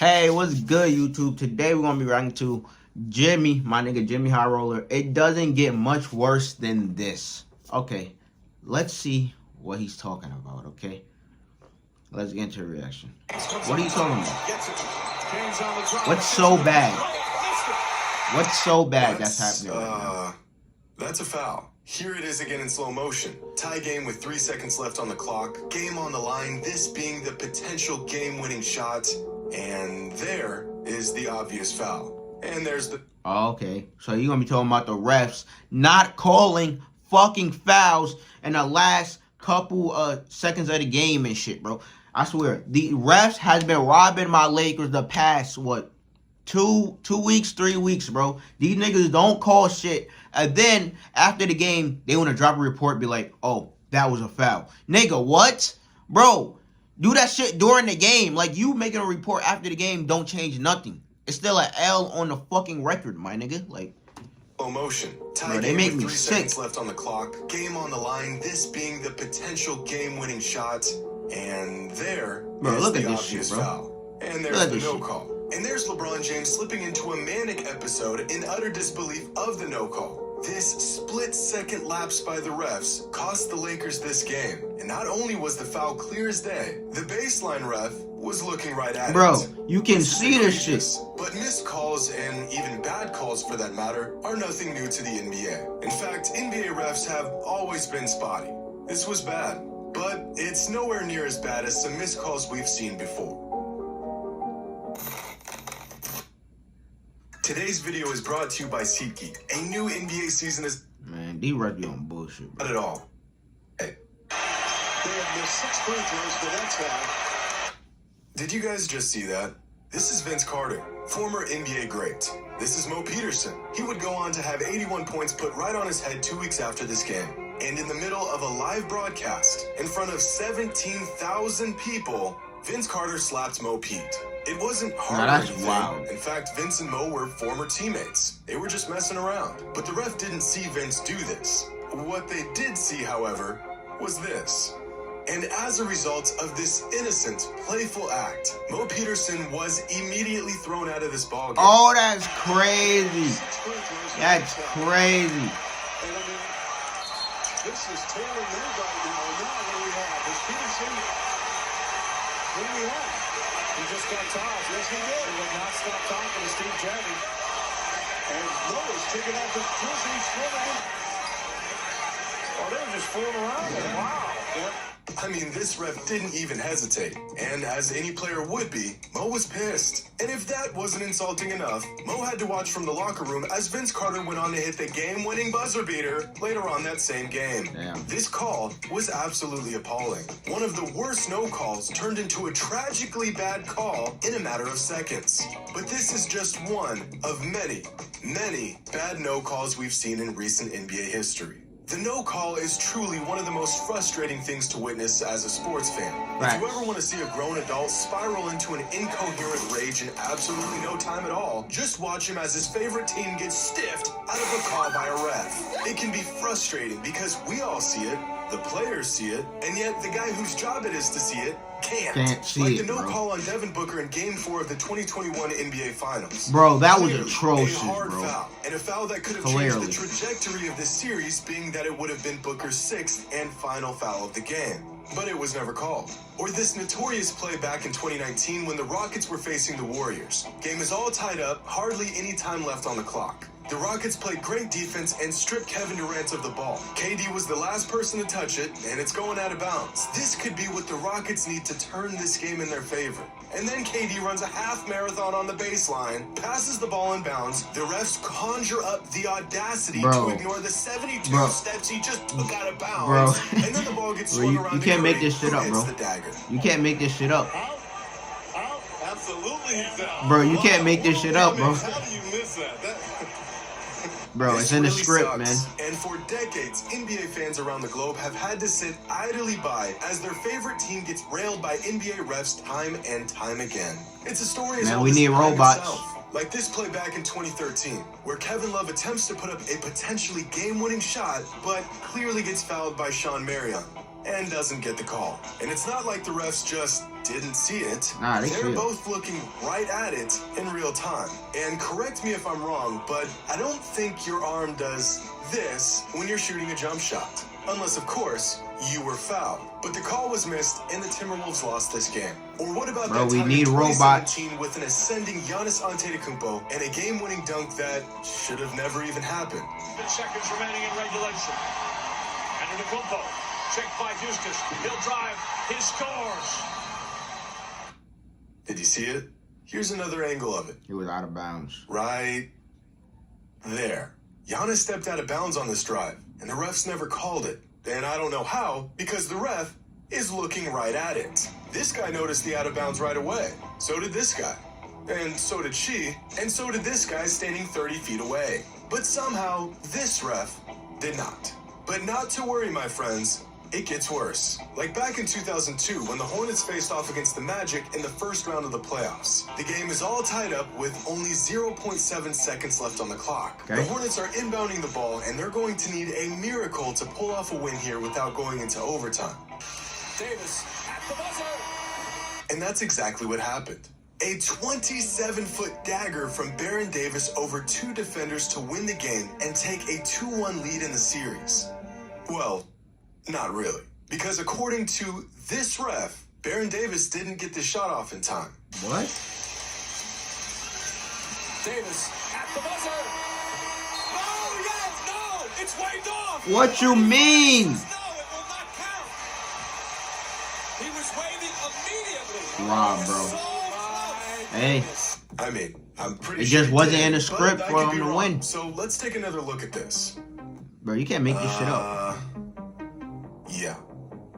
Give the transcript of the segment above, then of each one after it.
Hey, what's good, YouTube? Today we're gonna be reacting to Jimmy, my nigga Jimmy High Roller. It doesn't get much worse than this. Okay, let's see what he's talking about. Okay, let's get into a reaction. What are you talking about? What's so bad? What's so bad that's happening right now? That's a foul. Here it is again in slow motion. Tie game with 3 seconds left on the clock. Game on the line. This being the potential game-winning shot. And there is the obvious foul. And there's the... Okay, so you're going to be talking about the refs not calling fucking fouls in the last couple seconds of the game and shit, bro. I swear, the refs has been robbing my Lakers the past, what, 2 weeks, 3 weeks, bro. These niggas don't call shit. And then, after the game, they want to drop a report, be like, oh, that was a foul. Nigga, what? Bro, do that shit during the game. Like, you making a report after the game don't change nothing. It's still an L on the fucking record, my nigga. Like, motion. Bro, they make me sick. 3 seconds left on the clock. Game on the line. This being the potential game-winning shot. And there is the obvious foul. And there's the no call. And there's LeBron James slipping into a manic episode in utter disbelief of the no call. This split-second lapse by the refs cost the Lakers this game. And not only was the foul clear as day, the baseline ref was looking right at it. Bro, you can see this shit. But missed calls, and even bad calls for that matter, are nothing new to the NBA. In fact, NBA refs have always been spotty. This was bad, but it's nowhere near as bad as some missed calls we've seen before. Today's video is brought to you by SeatGeek. A new NBA season is... Man, D-Rep be on bullshit, bro. Not at all. Hey. They have missed 6 free throws, but that's fine. Did you guys just see that? This is Vince Carter, former NBA great. This is Mo Peterson. He would go on to have 81 points put right on his head 2 weeks after this game. And in the middle of a live broadcast, in front of 17,000 people, Vince Carter slapped Mo Pete. It wasn't hard or anything. Wild. In fact, Vince and Mo were former teammates. They were just messing around. But the ref didn't see Vince do this. What they did see, however, was this. And as a result of this innocent, playful act, Mo Peterson was immediately thrown out of this ballgame. Oh, that's crazy. That's crazy. And I mean, this is tailor-made right now. And now what do we have? Is Peterson... What do we have? He just got tossed. Yes, he did. He would not stop talking to Steve Jennings. And Lowe's taking off his jersey, swimming. Oh, they were just fooling around. Wow. Yep. I mean, this ref didn't even hesitate. And as any player would be, Mo was pissed. And if that wasn't insulting enough, Mo had to watch from the locker room as Vince Carter went on to hit the game-winning buzzer beater later on that same game. Damn. This call was absolutely appalling. One of the worst no calls turned into a tragically bad call in a matter of seconds. But this is just one of many, many bad no calls we've seen in recent NBA history. The no call is truly one of the most frustrating things to witness as a sports fan. Right. If you ever want to see a grown adult spiral into an incoherent rage in absolutely no time at all, just watch him as his favorite team gets stiffed out of a call by a ref. It can be frustrating because we all see it, the players see it, and yet the guy whose job it is to see it can't see like it, the no bro. call on Devin Booker in Game 4 of the 2021 NBA Finals. Bro, that was Clearly, atrocious, a hard bro. foul, and a foul that could have changed the trajectory of this series, being that it would have been Booker's 6th and final foul of the game. But it was never called. Or this notorious play back in 2019 when the Rockets were facing the Warriors. Game is all tied up, hardly any time left on the clock. The Rockets played great defense and stripped Kevin Durant of the ball. KD was the last person to touch it, and it's going out of bounds. This could be what the Rockets need to turn this game in their favor. And then KD runs a half marathon on the baseline, passes the ball in bounds. The refs conjure up the audacity to ignore the 72 steps he just took out of bounds. And then the ball gets swung around. You can't make this shit up, bro. You can't make this shit up. Out. Absolutely, he's out. Bro, you can't make this shit up, bro. How do you miss that? Bro, it's in the script, man. And for decades, NBA fans around the globe have had to sit idly by as their favorite team gets railed by NBA refs time and time again. It's a story as old as the time itself. Like this play back in 2013, where Kevin Love attempts to put up a potentially game-winning shot, but clearly gets fouled by Sean Marion. and doesn't get the call. And it's not like the refs just didn't see it. Nah, they see They're it. both looking right at it in real time. And correct me if I'm wrong, but I don't think your arm does this when you're shooting a jump shot. Unless, of course, you were fouled. But the call was missed, and the Timberwolves lost this game. Or what about Bro, that we time need in robots. 2017 with an ascending Giannis Antetokounmpo and a game-winning dunk that should have never even happened? 10 seconds remaining in regulation. Antetokounmpo, checked by Houston. He'll drive. He scores. Did you see it? Here's another angle of it. He was out of bounds. Right there. Giannis stepped out of bounds on this drive, and the refs never called it. And I don't know how, because the ref is looking right at it. This guy noticed the out of bounds right away. So did this guy. And so did she. And so did this guy standing 30 feet away. But somehow, this ref did not. But not to worry, my friends. It gets worse. Like back in 2002, when the Hornets faced off against the Magic in the first round of the playoffs. The game is all tied up with only 0.7 seconds left on the clock. Okay. The Hornets are inbounding the ball, and they're going to need a miracle to pull off a win here without going into overtime. Davis at the buzzer. And that's exactly what happened. A 27-foot dagger from Baron Davis over two defenders to win the game and take a 2-1 lead in the series. Well, not really. Because according to this ref, Baron Davis didn't get the shot off in time. What? Davis at the buzzer. Oh, yes, no, it's waved off. What you mean? No, it will not count. He was waving immediately. Wow, bro. So close. Hey, I mean, I'm pretty it sure just he wasn't did, in the but script I for could be him to wrong. win. So let's take another look at this. bro, you can't make this shit up. Yeah.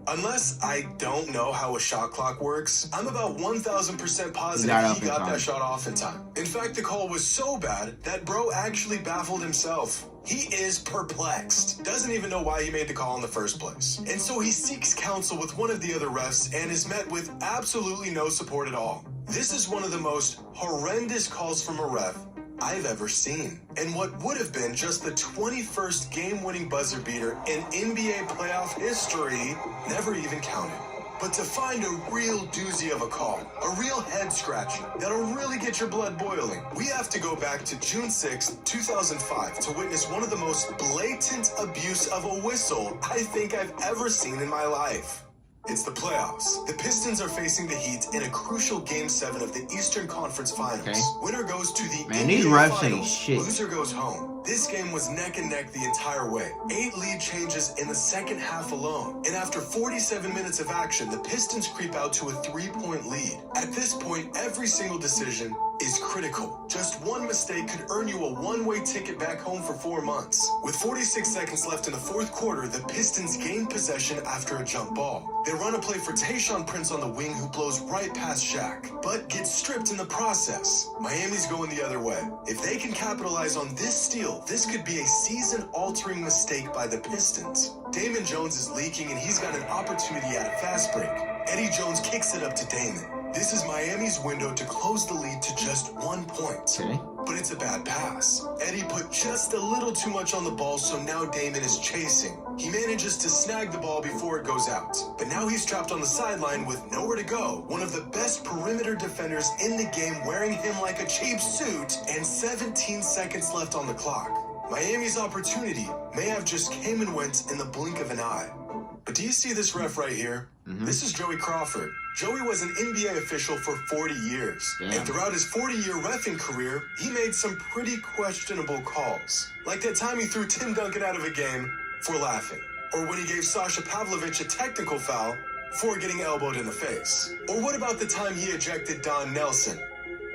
Unless I don't know how a shot clock works, I'm about 1,000% positive he got that shot off in time. In fact, the call was so bad that bro actually baffled himself. He is perplexed. Doesn't even know why he made the call in the first place. And so he seeks counsel with one of the other refs and is met with absolutely no support at all. This is one of the most horrendous calls from a ref I've ever seen. And what would have been just the 21st game-winning buzzer beater in NBA playoff history never even counted. But to find a real doozy of a call, a real head-scratcher that'll really get your blood boiling, we have to go back to June 6, 2005 to witness one of the most blatant abuse of a whistle I think I've ever seen in my life. It's the playoffs. The Pistons are facing the Heat in a crucial Game 7 of the Eastern Conference Finals. Okay. Winner goes to the Man, NBA these refs ain't Finals. shit. Loser goes home. This game was neck and neck the entire way. 8 lead changes in the second half alone. And after 47 minutes of action, the Pistons creep out to a 3-point lead. At this point, every single decision is critical. Just one mistake could earn you a one-way ticket back home for 4 months. With 46 seconds left in the fourth quarter, the Pistons gain possession after a jump ball. They run a play for Tayshaun Prince on the wing, who blows right past Shaq, but gets stripped in the process. Miami's going the other way. If they can capitalize on this steal, this could be a season-altering mistake by the Pistons. Damon Jones is leaking, and he's got an opportunity at a fast break. Eddie Jones kicks it up to Damon. This is Miami's window to close the lead to just 1 point. Okay. But it's a bad pass. Eddie put just a little too much on the ball, so now Damon is chasing. He manages to snag the ball before it goes out. But now he's trapped on the sideline with nowhere to go. One of the best perimeter defenders in the game wearing him like a cheap suit, and 17 seconds left on the clock. Miami's opportunity may have just came and went in the blink of an eye. But do you see this ref right here? This is Joey Crawford. Joey was an NBA official for 40 years. Damn. And throughout his 40-year reffing career, he made some pretty questionable calls. Like that time he threw Tim Duncan out of a game for laughing. Or when he gave Sasha Pavlovich a technical foul for getting elbowed in the face. Or what about the time he ejected Don Nelson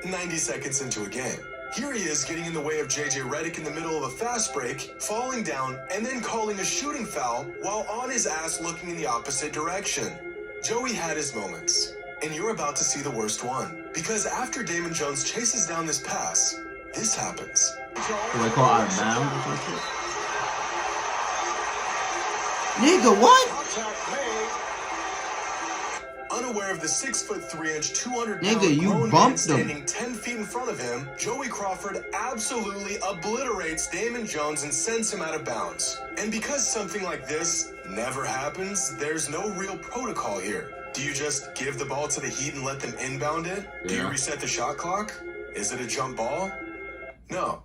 90 seconds into a game? Here he is getting in the way of JJ Redick in the middle of a fast break, falling down, and then calling a shooting foul while on his ass looking in the opposite direction. Joey had his moments, and you're about to see the worst one. Because after Damon Jones chases down this pass, this happens. Do they call out of bounds or some shit? Nigga, what? Contact made. unaware of the 6'3", 200-pound Nigga, you grown man bumped him. standing 10 feet in front of him, Joey Crawford absolutely obliterates Damon Jones and sends him out of bounds. And because something like this never happens, there's no real protocol here. Do you just give the ball to the Heat and let them inbound it? Do you reset the shot clock? Is it a jump ball? No.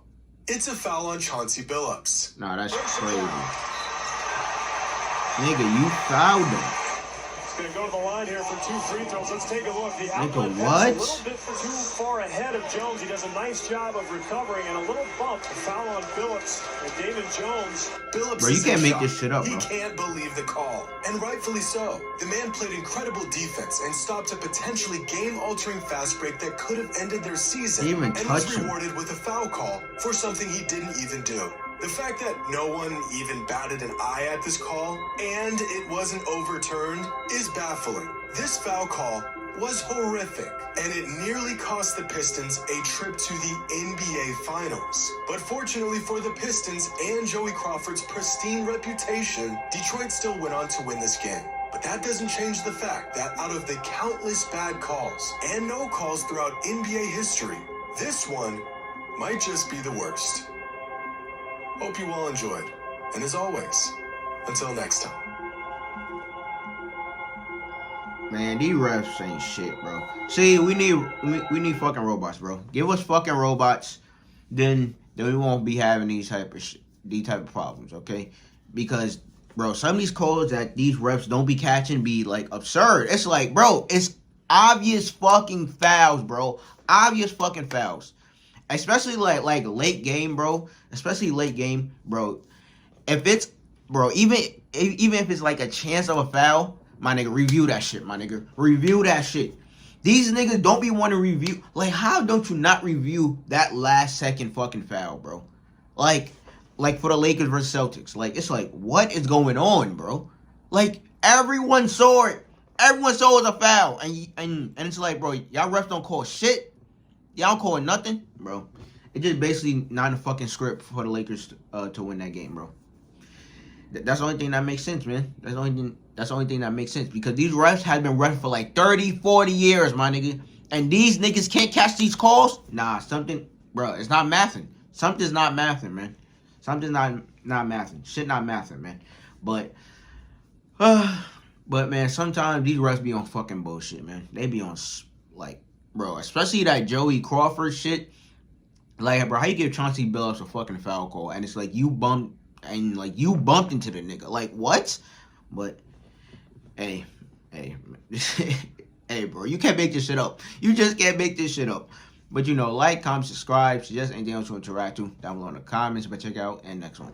It's a foul on Chauncey Billups. Nah, that's crazy. Nigga, you fouled him. Going to go to the line here for 2 free throws. Let's take a look. The outlet Nigga, pass what? a little bit too far ahead of Jones. He does a nice job of recovering and a little bump. A foul on Billups and Damon Jones. Billups Bro, you is can't in make shock. this shit up, bro. He can't believe the call, and rightfully so. The man played incredible defense and stopped a potentially game-altering fast break that could have ended their season, Didn't even and touch was him. rewarded with a foul call for something he didn't even do. The fact that no one even batted an eye at this call, and it wasn't overturned, is baffling. This foul call was horrific, and it nearly cost the Pistons a trip to the NBA Finals. But fortunately for the Pistons and Joey Crawford's pristine reputation, Detroit still went on to win this game. But that doesn't change the fact that out of the countless bad calls and no calls throughout NBA history, this one might just be the worst. Hope you all enjoyed. And as always, until next time. Man, these refs ain't shit, bro. See, we need fucking robots, bro. Give us fucking robots, then we won't be having these type of problems, okay? Because, bro, some of these calls that these refs don't be catching be like absurd. It's like, bro, it's obvious fucking fouls, bro. Obvious fucking fouls. Especially like late game, bro. Especially late game, bro. If it's, bro, even if it's like a chance of a foul, my nigga, review that shit, my nigga. Review that shit. These niggas don't be wanting to review. Like, how don't you not review that last second fucking foul, bro? Like for the Lakers versus Celtics. Like, it's like, what is going on, bro? Like, everyone saw it. Everyone saw it was a foul. And it's like, bro, y'all refs don't call shit. Y'all don't call nothing, bro. It's just basically not a fucking script for the Lakers to win that game, bro. That's the only thing that makes sense, man. That's the only thing that makes sense. Because these refs have been refing for like 30, 40 years, my nigga. And these niggas can't catch these calls? Nah, something, bro, it's not mathing. Something's not mathing, man. Something's not mathing. Shit not mathing, man. But man, sometimes these refs be on fucking bullshit, man. They be on, like, bro, especially that Joey Crawford shit. Like, bro, how you give Chauncey Billups a fucking foul call and it's like you bumped into the nigga? Like, what? But hey, hey, bro, you can't make this shit up. You just can't make this shit up. But, you know, like, comment, subscribe, suggest anything else you want to interact to down below in the comments. But check out and next one.